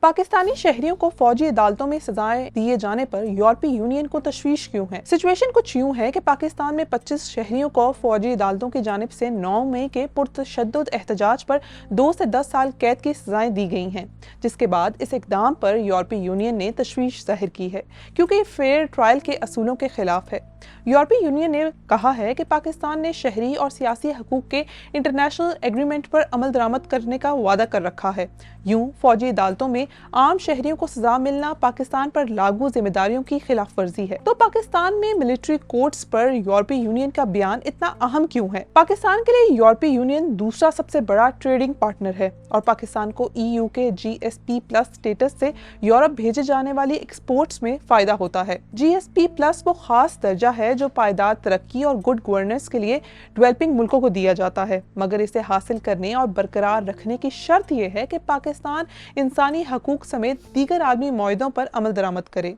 पाकिस्तानी शहरियों को फौजी अदालतों में सजाएं दिए जाने पर यूरोपीय यूनियन को तशवीश क्यों है? सिचुएशन कुछ यूं है कि पाकिस्तान में 25 शहरियों को फौजी अदालतों की जानिब से 9 मई के पुरतशद्दुद एहतजाज पर 2 से 10 साल कैद की सजाएं दी गई हैं, जिसके बाद इस इकदाम पर यूरोपीय यूनियन ने तशवीश जाहिर की है क्योंकि ये फेयर ट्रायल के असूलों के खिलाफ है। यूरोपीय यूनियन ने कहा है कि पाकिस्तान ने शहरी और सियासी हकूक के इंटरनेशनल एग्रीमेंट पर अमल दरामद करने का वादा कर रखा है। यूं फौजी अदालतों में आम शहरियों को सजा मिलना पाकिस्तान पर लागू जिम्मेदारियों की खिलाफ वर्जी है। तो पाकिस्तान में मिलिट्री कोर्ट्स पर यूरोपीय यूनियन का बयान इतना अहम क्यों है? पाकिस्तान के लिए यूरोपीय यूनियन दूसरा सबसे बड़ा ट्रेडिंग पार्टनर है और पाकिस्तान को EU के GSP+ स्टेटस से यूरोप भेजे जाने वाली एक्सपोर्ट्स में फायदा होता है। GSP+ वो खास दर्जा है जो पायदार तरक्की और गुड गवर्नेंस के लिए डेवलपिंग मुल्कों को दिया जाता है, मगर इसे हासिल करने और बरकरार रखने की शर्त यह है कि पाकिस्तान इंसानी हकूक समेत दीगर आलमी मुआहदों पर अमल दरामद करे।